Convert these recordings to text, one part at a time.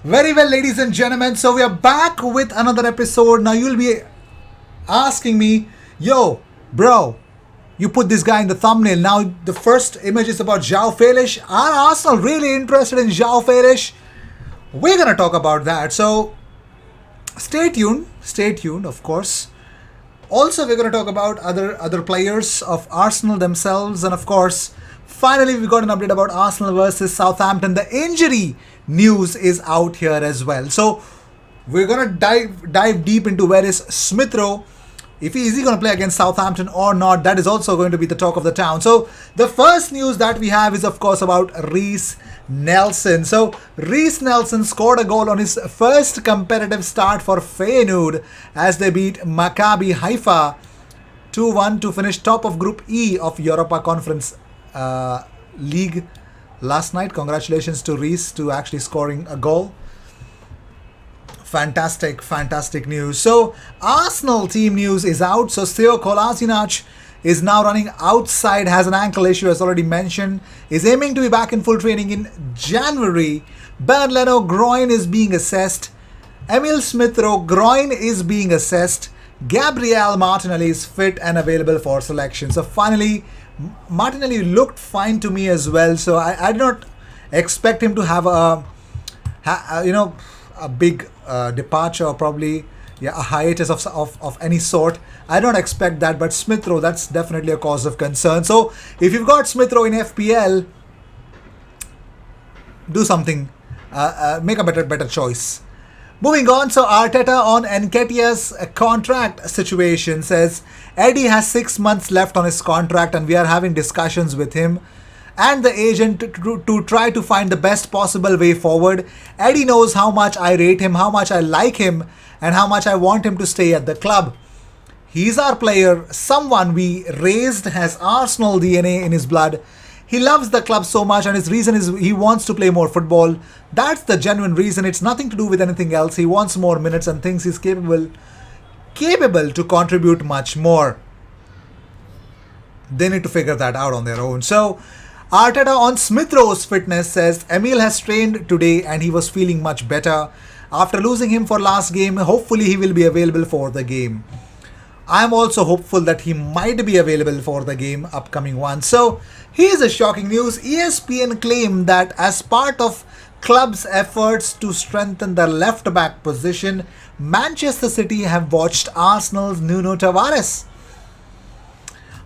Very well, ladies and gentlemen. So we are back with another episode. Now you'll be asking me, yo, bro, you put this guy in the thumbnail. Now the first image is about Joao Felix. Are Arsenal really interested in Joao Felix? We're gonna talk about that. So stay tuned. Stay tuned, of course. Also, we're gonna talk about other players of Arsenal themselves, and of course, finally we got an update about Arsenal versus Southampton. The injury news is out here as well. So we're gonna dive deep into where is Smith Rowe. If he going to play against Southampton or not, that is also going to be the talk of the town. So the first news that we have is of course about Reiss Nelson. So Reiss Nelson scored a goal on his first competitive start for Feyenoord as they beat Maccabi Haifa 2-1 to finish top of Group E of Europa Conference League last night. Congratulations to Reiss to actually scoring a goal. Fantastic news. So Arsenal team news is out. So Seo Kolasinac is now running outside, has an ankle issue as already mentioned, is aiming to be back in full training in January. Bernd Leno groin is being assessed. Emil Smith Rowe groin is being assessed. Gabriel Martinelli is fit and available for selection. So finally, Martinelli looked fine to me as well. So I did not expect him to have a big departure or probably a hiatus of any sort. I don't expect that, but Smith Rowe, that's definitely a cause of concern. So if you've got Smith Rowe in FPL, do something, make a better choice. Moving on, so Arteta on Nketiah's contract situation says Eddie has 6 months left on his contract and we are having discussions with him and the agent to try to find the best possible way forward. Eddie knows how much I rate him, how much I like him, and how much I want him to stay at the club. He's our player, someone we raised, has Arsenal DNA in his blood. He loves the club so much and his reason is he wants to play more football. That's the genuine reason. It's nothing to do with anything else. He wants more minutes and thinks he's capable to contribute much more. They need to figure that out on their own. So Arteta on Smith Rowe's fitness says Emil has trained today and he was feeling much better. After losing him for last game, hopefully he will be available for the game. I am also hopeful that he might be available for the game, upcoming one. So here's a shocking news. ESPN claimed that as part of club's efforts to strengthen their left back position, Manchester City have watched Arsenal's Nuno Tavares.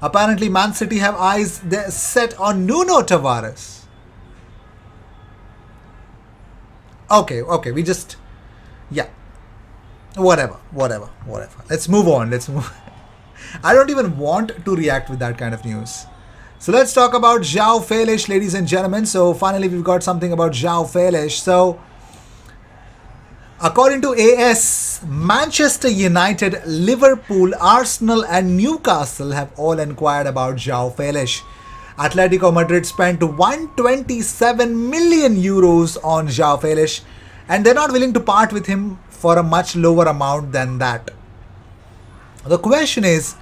Apparently, Man City have eyes set on Nuno Tavares. Okay, we just, whatever. Let's move on. I don't even want to react with that kind of news. So let's talk about Joao Felix, ladies and gentlemen. So finally, we've got something about Joao Felix. So according to AS, Manchester United, Liverpool, Arsenal and Newcastle have all inquired about Joao Felix. Atletico Madrid spent 127 million euros on Joao Felix and they're not willing to part with him for a much lower amount than that. The question is,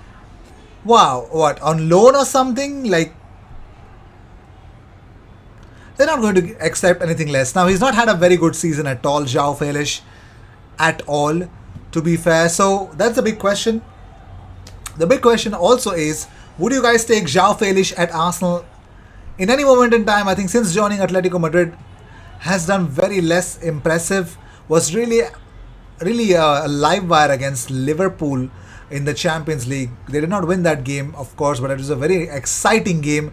wow, what, on loan or something? Like, they're not going to accept anything less. Now, he's not had a very good season at all, Joao Felix, at all, to be fair. So that's a big question. The big question also is, would you guys take Joao Felix at Arsenal in any moment in time? I think since joining Atletico Madrid has done very less impressive. Was really a live wire against Liverpool in the Champions League. They did not win that game, of course, but it was a very exciting game.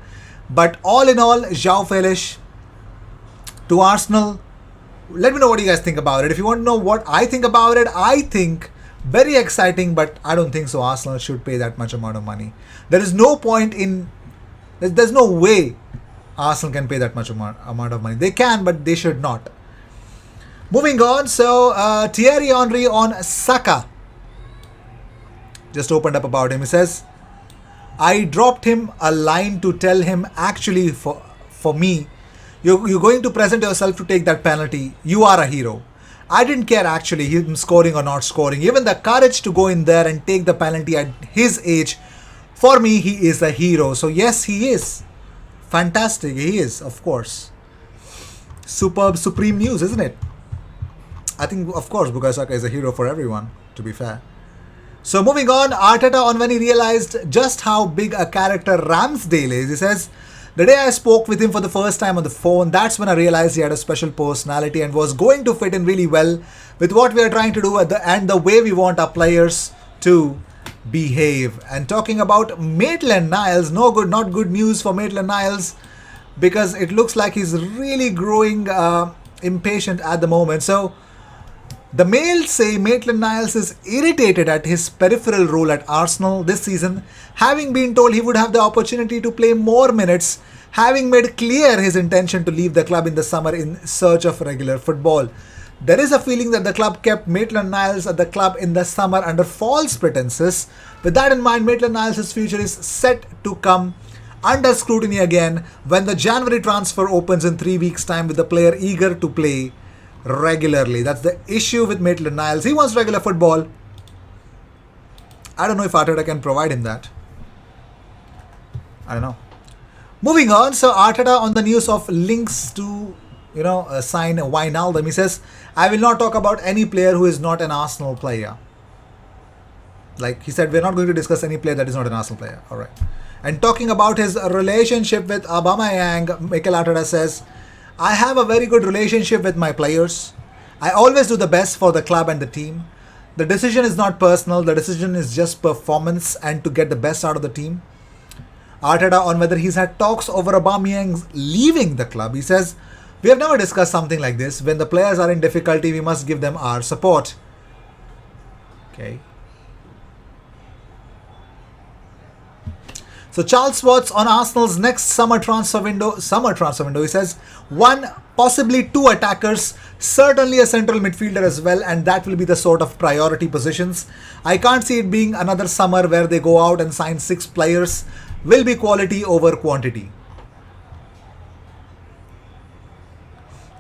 But all in all, Joao Felix to Arsenal. Let me know what you guys think about it. If you want to know what I think about it, I think very exciting, but I don't think so Arsenal should pay that much amount of money. There is no point in, there's no way Arsenal can pay that much amount of money. They can, but they should not. Moving on, so Thierry Henry on Saka. Just opened up about him. He says, I dropped him a line to tell him, actually for me, you're going to present yourself to take that penalty. You are a hero. I didn't care actually him scoring or not scoring. Even the courage to go in there and take the penalty at his age, for me, he is a hero. So yes, he is. Fantastic. He is, of course. Superb, supreme news, isn't it? I think, of course, Bukayo Saka is a hero for everyone, to be fair. So moving on, Arteta on when he realized just how big a character Ramsdale is. He says, the day I spoke with him for the first time on the phone, that's when I realized he had a special personality and was going to fit in really well with what we are trying to do and the way we want our players to behave. And talking about Maitland-Niles, not good news for Maitland-Niles, because it looks like he's really growing impatient at the moment. So the Mail say Maitland-Niles is irritated at his peripheral role at Arsenal this season, having been told he would have the opportunity to play more minutes, having made clear his intention to leave the club in the summer in search of regular football. There is a feeling that the club kept Maitland-Niles at the club in the summer under false pretenses. With that in mind, Maitland-Niles' future is set to come under scrutiny again when the January transfer opens in 3 weeks' time, with the player eager to play regularly. That's the issue with Maitland-Niles. He wants regular football. I don't know if Arteta can provide him that. I don't know. Moving on, so Arteta on the news of links to, sign Wijnaldum. He says, I will not talk about any player who is not an Arsenal player. Like he said, we're not going to discuss any player that is not an Arsenal player. All right. And talking about his relationship with Aubameyang, Mikel Arteta says, I have a very good relationship with my players. I always do the best for the club and the team. The decision is not personal. The decision is just performance and to get the best out of the team. Arteta on whether he's had talks over Aubameyang's leaving the club. He says, we have never discussed something like this. When the players are in difficulty, we must give them our support. Okay. So Charles Watts on Arsenal's next summer transfer window, he says, 1, possibly 2 attackers, certainly a central midfielder as well, and that will be the sort of priority positions. I can't see it being another summer where they go out and sign 6 players. Will be quality over quantity.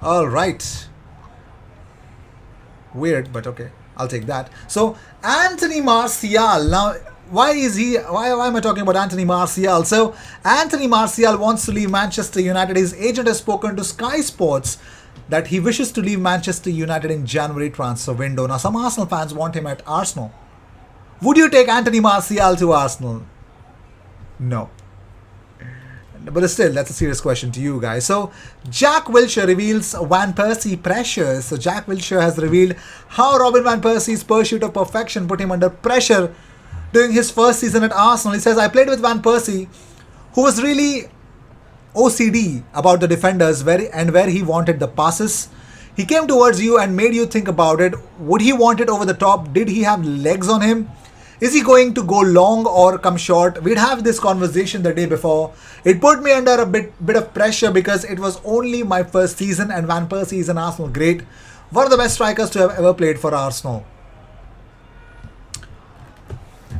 All right. Weird, but okay. I'll take that. So Anthony Martial. Now, why am I talking about Anthony Martial? So Anthony Martial wants to leave Manchester United. His agent has spoken to Sky Sports that he wishes to leave Manchester United in January transfer window. Now some Arsenal fans want him at Arsenal. Would you take Anthony Martial to Arsenal? No. But still, that's a serious question to you guys. So, Jack Wilshere reveals Van Persie pressures. So, Jack Wilshere has revealed how Robin Van Persie's pursuit of perfection put him under pressure during his first season at Arsenal. He says, I played with Van Persie, who was really OCD about the defenders where he wanted the passes. He came towards you and made you think about it. Would he want it over the top? Did he have legs on him? Is he going to go long or come short? We'd have this conversation the day before. It put me under a bit of pressure because it was only my first season and Van Persie is an Arsenal great. One of the best strikers to have ever played for Arsenal.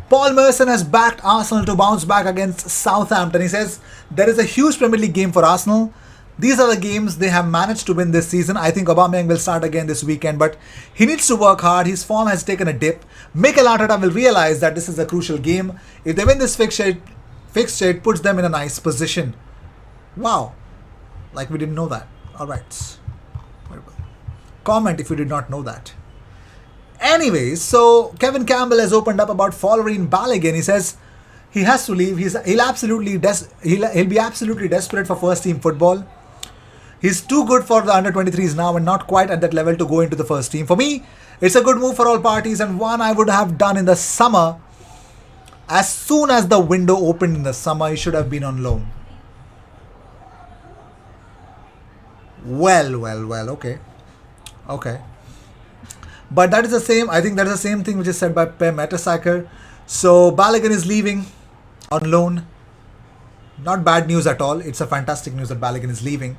Paul Merson has backed Arsenal to bounce back against Southampton. He says, there is a huge Premier League game for Arsenal. These are the games they have managed to win this season. I think Aubameyang will start again this weekend, but he needs to work hard. His form has taken a dip. Mikel Arteta will realize that this is a crucial game. If they win this fixture, it puts them in a nice position. Wow. Like we didn't know that. Alright. Comment if you did not know that. Anyways, so Kevin Campbell has opened up about following Balogun. He says he has to leave. He'll be absolutely desperate for first team football. He's too good for the under-23s now and not quite at that level to go into the first team. For me, it's a good move for all parties and one I would have done in the summer. As soon as the window opened in the summer, he should have been on loan. Well, okay. Okay. But that is the same, I think that is the same thing which is said by Per Mertesacker. So Balogun is leaving on loan. Not bad news at all. It's a fantastic news that Balogun is leaving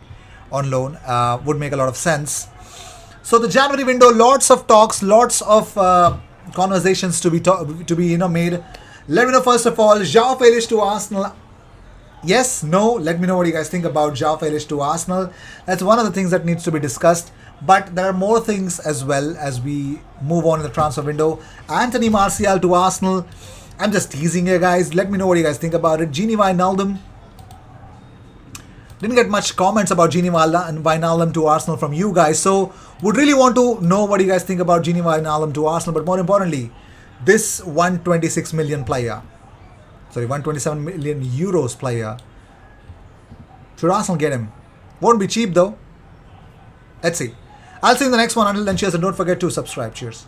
on loan. Would make a lot of sense. So the January window, lots of talks, lots of conversations to be made. Let me know first of all, Joao Felix to Arsenal. Yes, no. Let me know what you guys think about Joao Felix to Arsenal. That's one of the things that needs to be discussed. But there are more things as well as we move on in the transfer window. Anthony Martial to Arsenal. I'm just teasing you guys. Let me know what you guys think about it. Wijnaldum. Didn't get much comments about Gini Wijnaldum to Arsenal from you guys. So would really want to know what you guys think about Gini Wijnaldum to Arsenal. But more importantly, this 126 million player, sorry, 127 million euros player, should Arsenal get him? Won't be cheap though. Let's see. I'll see you in the next one. Until then, cheers, and don't forget to subscribe. Cheers.